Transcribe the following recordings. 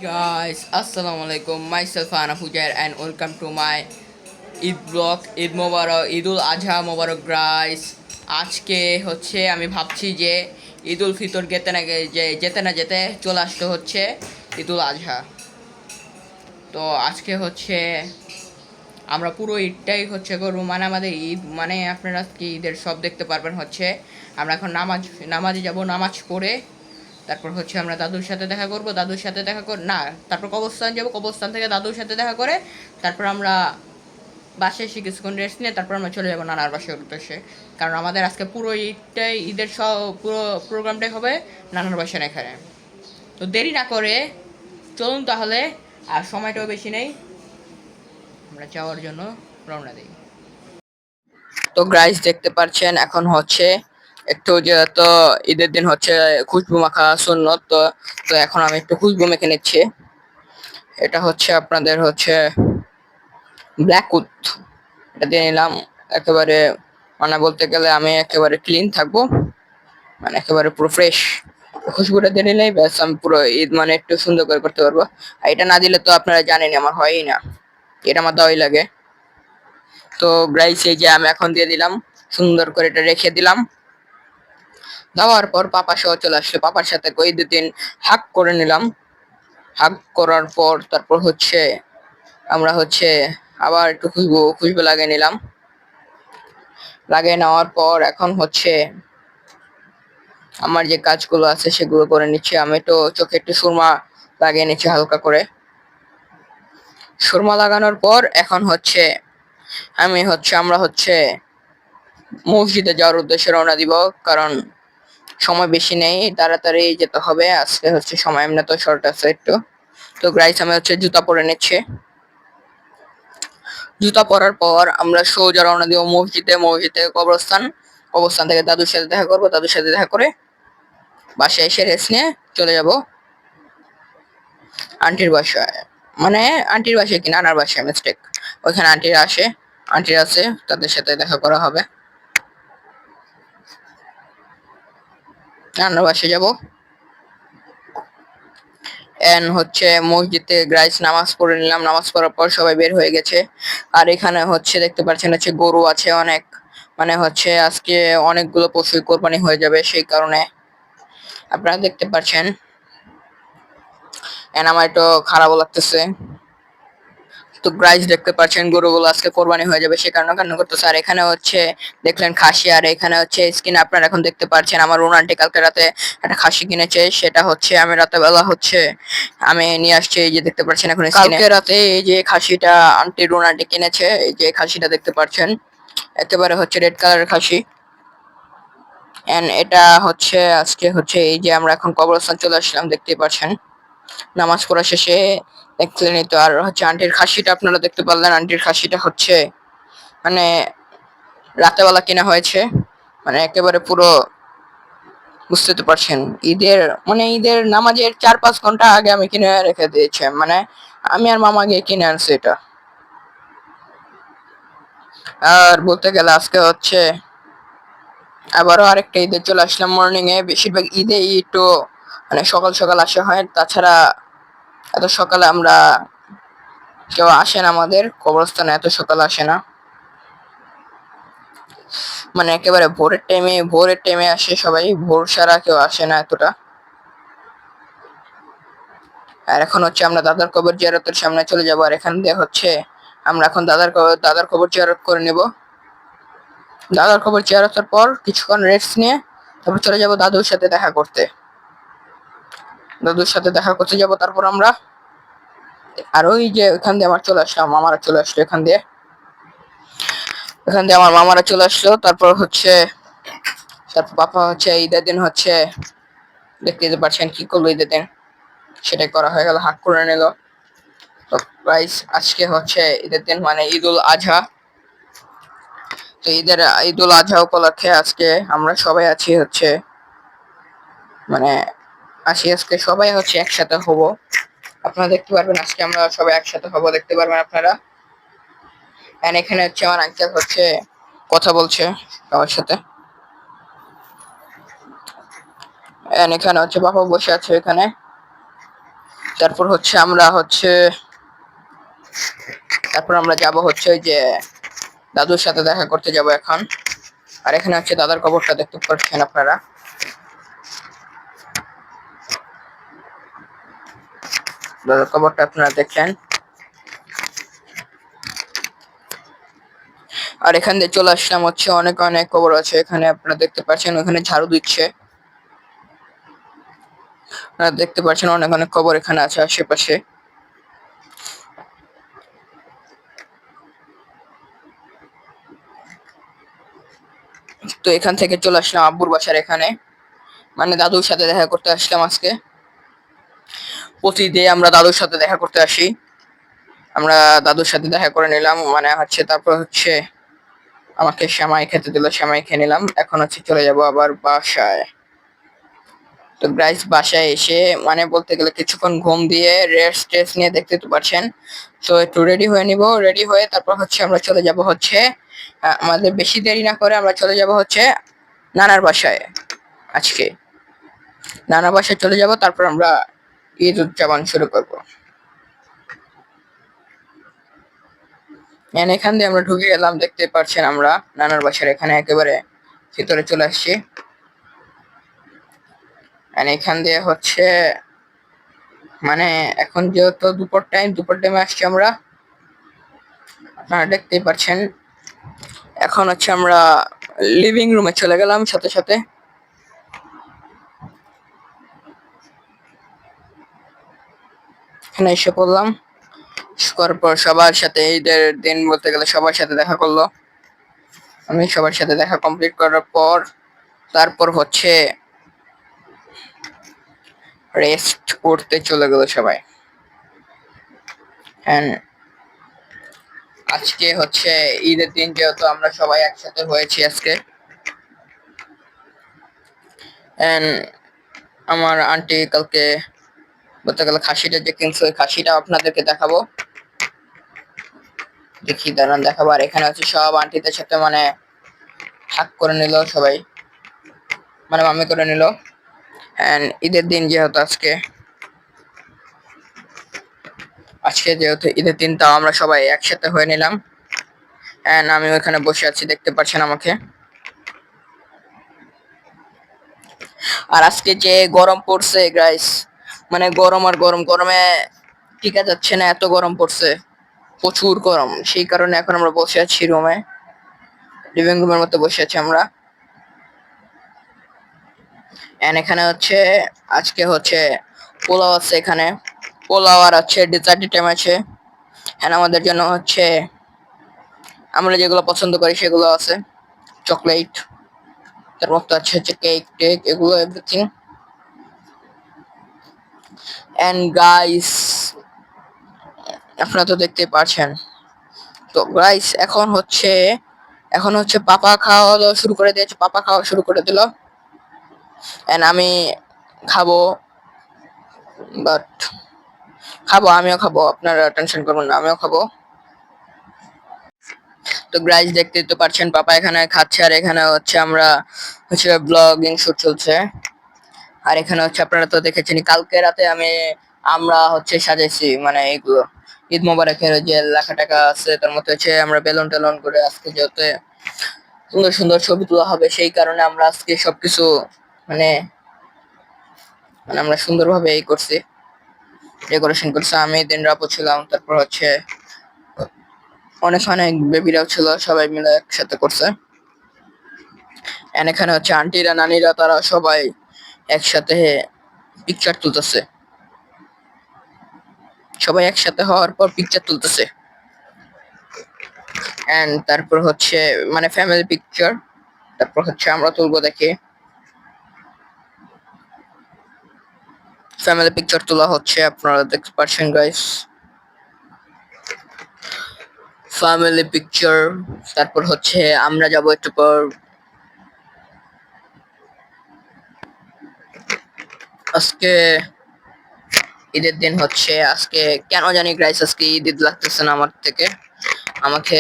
Guys, Assalamualaikum. Myself Ana Pujair and welcome to my Eid blog. Eid Mubarak, Eidul Azha Mubarak guys. আজকে হচ্ছে আমি ভাবছি যে ঈদুল ফিতর যেতে না যেতে চলে আসতে হচ্ছে ঈদুল আজহা। তো আজকে হচ্ছে আমরা পুরো ঈদটাই হচ্ছে করবো, মানে আমাদের ঈদ মানে আপনারা কি ঈদের সব দেখতে পারবেন। হচ্ছে আমরা এখন নামাজে যাব, নামাজ পড়ে তারপর হচ্ছে আমরা দাদুর সাথে দেখা করব, দাদুর সাথে দেখা কর না তারপর কবরস্থান যাব, কবরস্থান থেকে দাদুর সাথে দেখা করে তারপর আমরা বাসায় এসে কিছুক্ষণ রেস্ট নিয়ে তারপর আমরা চলে যাবো নানার বাসার উদ্দেশ্যে। কারণ আমাদের আজকে পুরো ঈদটাই ঈদের সব পুরো প্রোগ্রামটাই হবে নানার বাসার এখানে। তো দেরি না করে চলুন তাহলে, আর সময়টাও বেশি নেই, আমরা যাওয়ার জন্য রওনা দিই। তো গাইস দেখতে পাচ্ছেন এখন হচ্ছে একটু যেহেতু ঈদের দিন হচ্ছে খুশবু মাখা সুন্নত, তো তো এখন আমি একটু খুশবু মেখে নিচ্ছি। এটা হচ্ছে আপনাদের হচ্ছে ব্ল্যাক উড, এটা দিয়ে নিলাম। একেবারে মানে বলতে গেলে আমি একেবারে ক্লিন থাকবো, মানে একেবারে পুরো ফ্রেশ। খুশবুটা দিয়ে নিলেই ব্যাস আমি পুরো ঈদ মানে একটু সুন্দর করে করতে পারবো। আর এটা না দিলে তো আপনারা জানেনই আমার হয়ই না, এটা আমার দেওয়াই লাগে। তো গাইস এই যে আমি এখন দিয়ে দিলাম, সুন্দর করে এটা রেখে দিলাম। দেওয়ার পর পাপা সহ চলে আসলো, পাপার সাথে কই দুদিন হাক করে নিলাম। হাক করার পর তারপর হচ্ছে আমরা হচ্ছে আবার একটু খুশবু খুশবু লাগিয়ে নিলাম। লাগিয়ে নেওয়ার পর এখন হচ্ছে আমার যে কাজগুলো আছে সেগুলো করে নিচ্ছি। আমি তো চোখে একটু সুরমা লাগিয়ে নিচ্ছি হালকা করে। সুরমা লাগানোর পর এখন হচ্ছে আমরা হচ্ছে মসজিদে যাওয়ার উদ্দেশ্যে রওনা দিব, কারণ সময় বেশি নেই, তাড়াতাড়ি যেতে হবে। আজকে হচ্ছে সময় এমনি তো শর্ট আছে একটু। তো গাইস আমি হচ্ছে জুতা পরে নিচ্ছি। জুতা পরার পর আমরা সোজা রওনা দিব মসজিদে, মসজিদে কবরস্থান, কবরস্থান থেকে দাদুর সাথে দেখা করবো, দাদুর সাথে দেখা করে বাসায় এসে রেস্ট নিয়ে চলে যাব আন্টির বাসায়। মানে আন্টির বাসায় কি নানার বাসায়, মিস্টেক। ওইখানে আন্টির আছে, তাদের সাথে দেখা করা হবে। নানার বাসায় যাব। এন্ড হচ্ছে মসজিদে গ্রাইস নামাজ পড়ে নিলাম। নামাজ পড়ার পর সবাই বের হয়ে গেছে। আর এখানে হচ্ছে দেখতে পাচ্ছেন হচ্ছে গরু আছে অনেক, মানে হচ্ছে আজকে অনেকগুলো পশু কোরবানি হয়ে যাবে, সেই কারণে আপনারা দেখতে পাচ্ছেন। এন্ড আমার একটু খারাপও লাগতেছে। তো গাইস দেখতে পাচ্ছেন গরুগুলো আজকে কোরবানি হয়ে যাবে, সে কারণে কান্না করতেছে। আর এখানে হচ্ছে দেখলেন খাসি, আর এখানে হচ্ছে স্কিন আপনারা এখন দেখতে পাচ্ছেন আমার রোনাল্ডি কালকে রাতে একটা খাসি কিনেছে, সেটা হচ্ছে আমি রাতে বেলা হচ্ছে আমি নিয়ে আসছি। এই যে দেখতে পাচ্ছেন এখন কালকে রাতে এই যে খাসিটা আন্টি রোনাল্ডি কিনেছে, এই যে খাসিটা দেখতে পাচ্ছেন একেবারে হচ্ছে রেড কালারের খাসি। এন্ড এটা হচ্ছে আজকে হচ্ছে এই যে আমরা এখন কবরস্থান চলে আসলাম, দেখতে পাচ্ছেন নামাজ পড়া শেষে দেখলেনই তো। আর হচ্ছে আন্টির খাসিটা আপনারা দেখতে পারলেন, আন্টির খাসিটা হচ্ছে মানে রাতেবেলা কেনা হয়েছে, মানে একেবারে পুরো বুঝতে তো পারছেন ঈদের নামাজের 4-5 ঘন্টা আগে আমি কিনে রেখে দিয়েছি, মানে আমি আর মামা গিয়ে কিনে আনছি এটা। আর বলতে গেলে আজকে হচ্ছে আবারও আরেকটা ঈদে চলে আসলাম মর্নিং এ। বেশিরভাগ ঈদে একটু মানে সকাল সকাল আসা হয়, তাছাড়া এত সকালে আমরা কেউ আসে না, আমাদের কবরস্থানে এত সকালে আসে না, মানে একেবারে ভোরের টাইমে আসে সবাই, ভোর সারা কেউ আসে না এতটা। আর এখন হচ্ছে আমরা দাদার কবর জিয়ারতের সামনে চলে যাব, আর এখান দিয়ে হচ্ছে আমরা এখন দাদার কবর জিয়ারত করে নেব। দাদার কবর জিয়ারতের পর কিছুক্ষণ রেস্ট নিয়ে তারপর চলে যাব দাদুর সাথে দেখা করতে। দাদুর সাথে দেখা করতে যাব তারপর আমরা, আর ওই যে ওখান দিয়ে আমার চলে আসলাম, মামারা চলে আসলো এখান দিয়ে আমার মামারা চলে আসলো। তারপর হচ্ছে তারপর পাপা হচ্ছে ঈদের দিন হচ্ছে দেখতে পাচ্ছেন কি করলো ঈদের দিন, সেটাই করা হয়ে গেল, হাক করে নিল। তো গাইস আজকে হচ্ছে ঈদের দিন, মানে ঈদুল আজহা। তো ঈদুল আজহা উপলক্ষে আজকে আমরা সবাই আছি হচ্ছে মানে আজকে সবাই হচ্ছে একসাথে হব। আপনারা দেখতে পারবেন আজকে আমরা সবাই একসাথে হব, দেখতে পারবেন আপনারা। এন্ড এখানে হচ্ছে আমার আঙ্কেল হচ্ছে কথা বলছে সবার সাথে। এন্ড এখানে হচ্ছে বাবা বসে আছে এখানে। তারপর হচ্ছে আমরা যাব হচ্ছে ওই যে দাদুর সাথে দেখা করতে যাব এখন। আর এখানে হচ্ছে দাদার কবরটা দেখতে পাচ্ছেন আপনারা। দাদার কবরটা আপনারা দেখলেন। আর এখান দিয়ে চলে আসলাম হচ্ছে অনেক অনেক কবর আছে এখানে, আপনারা দেখতে পাচ্ছেন ওখানে ঝাড়ু দিচ্ছে। আপনারা দেখতে পাচ্ছেন অনেক অনেক কবর এখানে আছে আশেপাশে। তো এখান থেকে চলে আসলাম আব্বুর বাসার এখানে, মানে দাদুর সাথে দেখা করতে আসলাম আজকে। প্রতিদিন আমরা দাদুর সাথে দেখা করতে আসি। আমরা দাদুর সাথে দেখা করে নিলাম, মানে হচ্ছে তারপর হচ্ছে আমাকে সেমাই খেতে দিল, সেমাই খেয়ে নিলাম। এখন হচ্ছে চলে যাব আবার বাসায়। তো গাইস বাসায় এসে মানে বলতে গেলে কিছুক্ষণ ঘুম দিয়ে রেস্ট টেস্ট নিয়ে, দেখতে তো পাচ্ছেন। তো একটু রেডি হয়ে নিব, রেডি হয়ে তারপর হচ্ছে আমরা চলে যাব হচ্ছে আমাদের বেশি দেরি না করে আমরা চলে যাব হচ্ছে নানার বাসায়। আজকে নানার বাসায় চলে যাব, তারপর আমরা ঈদ উদযাপন শুরু করব। এখান দিয়ে আমরা ঢুকে গেলাম, দেখতে পাচ্ছেন আমরা নানার বাসার এখানে একেবারে ভিতরে চলে আসছি। এখান দিয়ে হচ্ছে মানে এখন যেহেতু দুপুর টাইমে আসছি আমরা, আপনারা দেখতেই পাচ্ছেন। এখন হচ্ছে আমরা লিভিং রুমে চলে গেলাম সাথে সাথে। এখানে এসে পড়লাম, করার পর সবার সাথে ঈদের দিন বলতে গেলে সবার সাথে দেখা করলো। আমি সবার সাথে দেখা কমপ্লিট করার পর তারপর হচ্ছে রেস্ট করতে চলে গেল সবাই। আজকে হচ্ছে ঈদের দিন, যেহেতু আমরা সবাই একসাথে হয়েছি আজকে। আমার আন্টি কালকে বলতে গেলে খাসিটা যে কিনছে, ওই খাসিটা আপনাদেরকে দেখাবো। দেখি দাঁড়ান দেখাবো। আর এখানে হচ্ছে সব আন্টিদের সাথে মানে ভাগ করে নিল সবাই, মানে মামি করে নিল। ঈদের দিন যেহেতু আজকে যেহেতু ঈদের দিন, তাও আমরা সবাই একসাথে হয়ে নিলাম। আমি ওখানে বসে আছি, দেখতে পাচ্ছেন আমাকে। আর আজকে যে গরম পড়ছে গাইস, মানে গরম আর গরম, গরমে টিকা যাচ্ছে না, এত গরম পড়ছে, প্রচুর গরম। সেই কারণে এখন আমরা বসে আছি রুমে, লিভিং রুমের মধ্যে বসে আছি আমরা। এখানে হচ্ছে আজকে হচ্ছে পোলাও আছে এখানে, পোলাও আর আছে ডেজার্ট আইটেম আছে। আমাদের জন্য হচ্ছে আমরা যেগুলো পছন্দ করি সেগুলো আছে, চকলেট, তার মধ্যে আছে হচ্ছে কেক টেক, এগুলো এভরিথিং। গাইস আপনারা তো দেখতে পাচ্ছেন। তো গাইস এখন হচ্ছে পাপা খাওয়া দাওয়া শুরু করে দিয়েছে, পাপা খাওয়া শুরু করে দিল। আমি খাবো, বাট আমিও খাবো, আপনারা টেনশন করবেন না, আমিও খাবো। তো গাইস দেখতেই তো পাচ্ছেন পাপা এখানে খাচ্ছে, আর এখানে হচ্ছে ব্লগিং শুট চলছে। আর এখানে হচ্ছে আপনারা তো দেখেছেন কালকে রাতে আমরা হচ্ছে সাজাইছি, মানে এইগুলো ঈদ মোবারকের যে লেখা টাকা আছে, তার মধ্যে হচ্ছে আমরা বেলুন টেলুন করে আজকে যেহেতু সুন্দর সুন্দর ছবি তোলা হবে, সেই কারণে আমরা আজকে সবকিছু মানে মানে আমরা সুন্দরভাবে এই করছি, ডেকোরেশন করছি। আমি দিন রাপও ছিলাম, তারপর হচ্ছে অনেক অনেক বেবিরাও ছিল, সবাই মিলে একসাথে করছে। এখানে হচ্ছে আন্টিরা নানিরা তারা সবাই একসাথে পিকচার তুলতেছে, সবাই একসাথে হওয়ার পর পিকচার তুলতেছে। তারপর হচ্ছে মানে ফ্যামিলি পিকচার, তারপর হচ্ছে আমরা তুলবো, দেখি ফ্যামিলি পিকচার তোলা হচ্ছে, আপনারা দেখতে পাচ্ছেন গাইস, ফ্যামিলি পিকচার। তারপর হচ্ছে আমরা যাব একটু পর, আজকে ঈদের দিন হচ্ছে। আজকে কেন জানি গাইস আজকে ঈদ লাগতেছে না আমাকে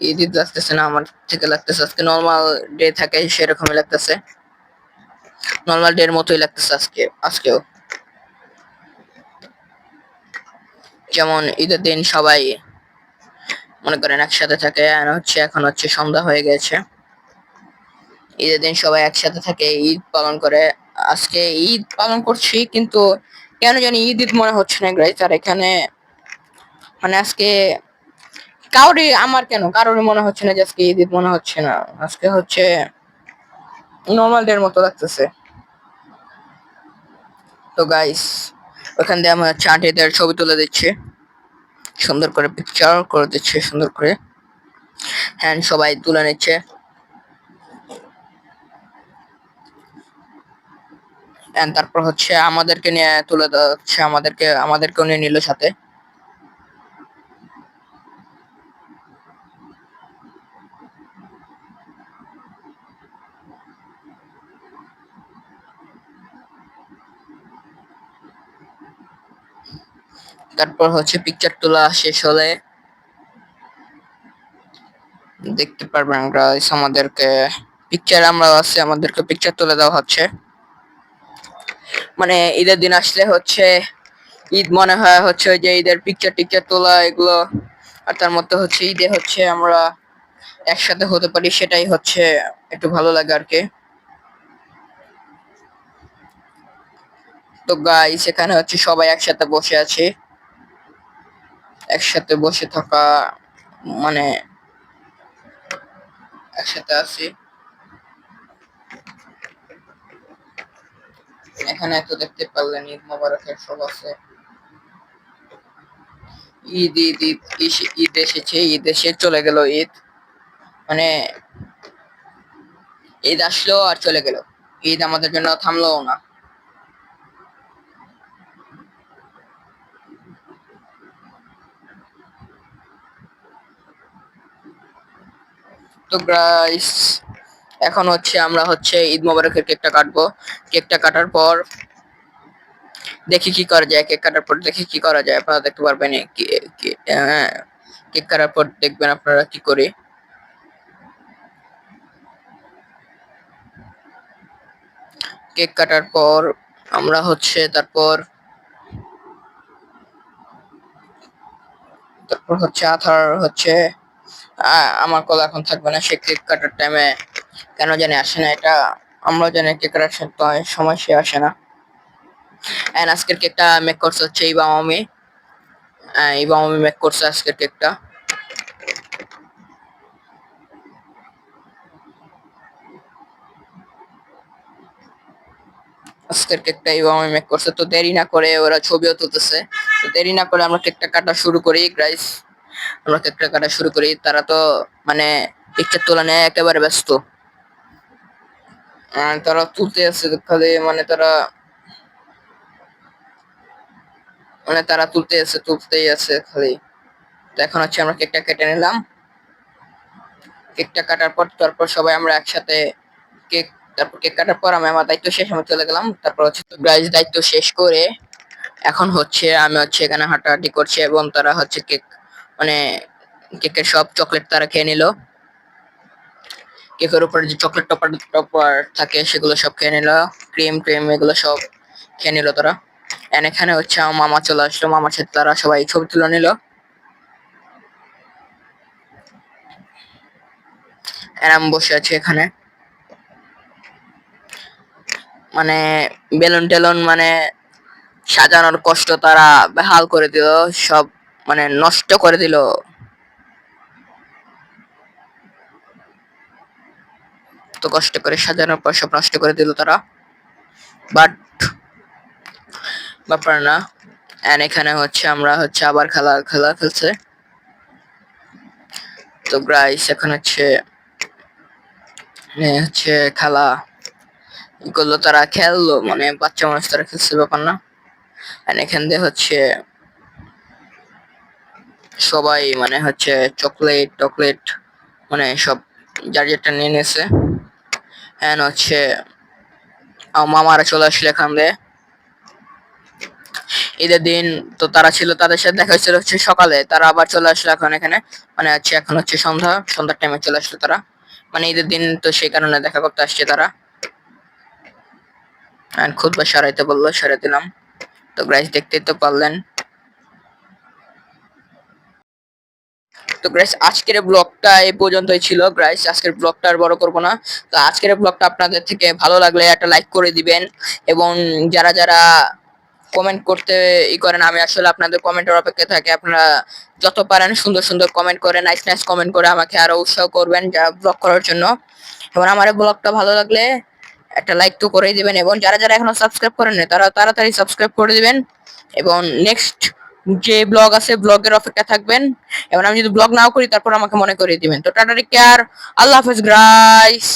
ঈদ লাগতেছে না, আমার থেকে লাগতেছে আজকে নর্মাল ডে থাকে সেরকমই লাগতেছে, নর্মাল ডে এর মতোই লাগতেছে আজকেও। যেমন ঈদের দিন সবাই মনে করেন একসাথে থাকে, আর হচ্ছে এখন হচ্ছে সন্ধ্যা হয়ে গেছে। ঈদের দিন সবাই একসাথে থাকে, ঈদ পালন করে। আজকে ঈদ পালন করছি, কিন্তু কেন জানি ঈদ ঈদ মনে হচ্ছে না গাইস। আর এখানে মানে আজকে আমার কেন কারোরই মনে হচ্ছে না যে আজকে ঈদ ঈদ মনে হচ্ছে না। আজকে হচ্ছে নর্মাল ডে এর মতো লাগতেছে। তো গাইস, ওখান দিয়ে আমার চাটিদের ছবি তুলে দিচ্ছে, সুন্দর করে পিকচার করে দিচ্ছে সুন্দর করে। হ্যাঁ, সবাই তুলে নিচ্ছে। And তারপর হচ্ছে আমাদেরকে নিয়ে তুলে দেওয়া হচ্ছে, আমাদেরকেও নিয়ে নিল সাথে। তারপর হচ্ছে পিকচার তোলা শেষ হলে দেখতে পারবেন গাইস, আমাদেরকে পিকচার আমরা আছে, আমাদেরকে পিকচার তুলে দেওয়া হচ্ছে। মানে ঈদের দিন আসলে হচ্ছে ঈদ মনে হয় হচ্ছে ওই যে ঈদের পিকচার টিকচার তোলা এগুলো। আর তার মধ্যে হচ্ছে ঈদে হচ্ছে আমরা একসাথে হতে পারি, সেটাই হচ্ছে একটু ভালো লাগে আর কি। তো গাইস, এখানে হচ্ছে সবাই একসাথে বসে আছি, একসাথে বসে থাকা মানে একসাথে আছি। এখানে তো দেখতে পারলেন ঈদ মোবারকের সব আছে। ঈদ ঈদ ঈদ ঈদ এসেছে, ঈদ এসে চলে গেল ঈদ। মানে ঈদ আসলো আর চলে গেল, ঈদ আমাদের জন্য থামলো না। তো গাইস, এখন হচ্ছে আমরা হচ্ছে ঈদ মোবারকের কেকটা কাটবো। কেকটা কাটার পর দেখি কি করা যায়, কেক কাটার পর দেখি কি করা যায়। আপনারা দেখতে পারবেন কেক কাটার পর দেখবেন আপনারা কি করে। কেক কাটার পর আমরা হচ্ছে তারপর হচ্ছে আথার হচ্ছে আমার কল এখন থাকবে না, সে কেক কাটার টাইমে কেন জানি আসে না। এটা আমরা জানি কেক কাটার সময় সে আসে না। এন্ড আজকের কেকটা মেক করছে হচ্ছে ইবা মামি মেক করছে আজকের কেকটা। আজকের কেকটা ইবা মামি মেক করছে। তো দেরি না করে ওরা ছবিও তুলতেছে। তো দেরি না করে আমরা কেকটা কাটা শুরু করি গাইস, আমরা কেকটা কাটা শুরু করি। তারা তো মানে পিকচার তোলা নিয়ে একেবারে ব্যস্ত। তারা তুলতে আছে খালি, তারা তুলতেই আছে খালি। তো এখন হচ্ছে আমরা কেকটা কেটে নিলাম। কেকটা কাটার পর তারপর সবাই আমরা একসাথে কেক তারপর কেক কাটার পর আমি আমার দায়িত্ব শেষ, আমি চলে গেলাম। তারপর হচ্ছে গাইজ দায়িত্ব শেষ করে এখন হচ্ছে আমি হচ্ছে এখানে হাঁটাহাঁটি করছি, এবং তারা হচ্ছে মানে কেকের সব চকলেট তারা খেয়ে নিল। কেকের উপরে যে চকলেট টপার টপার থাকে সেগুলো সব খেয়ে নিল, ক্রিম ট্রিম এগুলো সব খেয়ে নিল তারা। এখানে হচ্ছে আমার মামা চলে আসলো, মামার সাথে তারা সবাই ছবি তুলে নিল। আমি বসে আছি এখানে, মানে বেলুন টেলুন সাজানোর কষ্ট তারা বেহাল করে দিল, সব নষ্ট করে দিল। তো কষ্ট করে সাজানোর পর সব নষ্ট করে দিল তারা, বাট ব্যাপার না। এখানে হচ্ছে আমরা হচ্ছে আবার খেলা খেলা খেলছে। তো গাইস, এখন হচ্ছে খেলা করলো, তারা খেললো, বাচ্চা মানুষ তারা খেলছে, ব্যাপার না। এখান দিয়ে হচ্ছে সবাই হচ্ছে চকলেট টকলেট সব যার যেটা নিয়ে নিয়েছে। হচ্ছে আমার মামারা চলে আসলে এখান দিয়ে ঈদের দিন। তো তারা ছিল, তাদের সাথে দেখা হয়েছিল হচ্ছে সকালে, তারা আবার চলে আসলো এখন এখানে। এখন হচ্ছে সন্ধ্যার টাইমে চলে আসলো তারা, ঈদের দিন তো সেই কারণে দেখা করতে আসছে তারা। খুতবা সারাইতে বললো, সারাই দিলাম। তো গাইস, দেখতেই তো পারলেন। তো গাইস আজকের ব্লগটা এই পর্যন্তই ছিল গাইস, আজকের ব্লগটা আর বড় করব না। তো আজকের ব্লগটা আপনাদের থেকে ভালো লাগলে একটা লাইক করে দিবেন, এবং যারা যারা কমেন্ট করতে করেন, আমি আসলে আপনাদের কমেন্টের অপেক্ষায় থাকি। আপনারা যত পারেন সুন্দর সুন্দর কমেন্ট করে, নাইস নাইস কমেন্ট করে আমাকে আরো উৎসাহ করবেন যা ব্লগ করার জন্য। এবং আমার এই ব্লগটা ভালো লাগলে একটা লাইক তো করেই দিবেন, এবং যারা যারা এখনো সাবস্ক্রাইব করেন না তারা তাড়াতাড়ি সাবস্ক্রাইব করে দিবেন, এবং নেক্সট যে ব্লগ আছে ব্লগের অপেক্ষা থাকবেন। এবং আমি যদি ব্লগ নাও করি তারপর আমাকে মনে করিয়ে দিবেন। তো টাটা, টেক কেয়ার, আল্লাহ হাফেজ গাইস।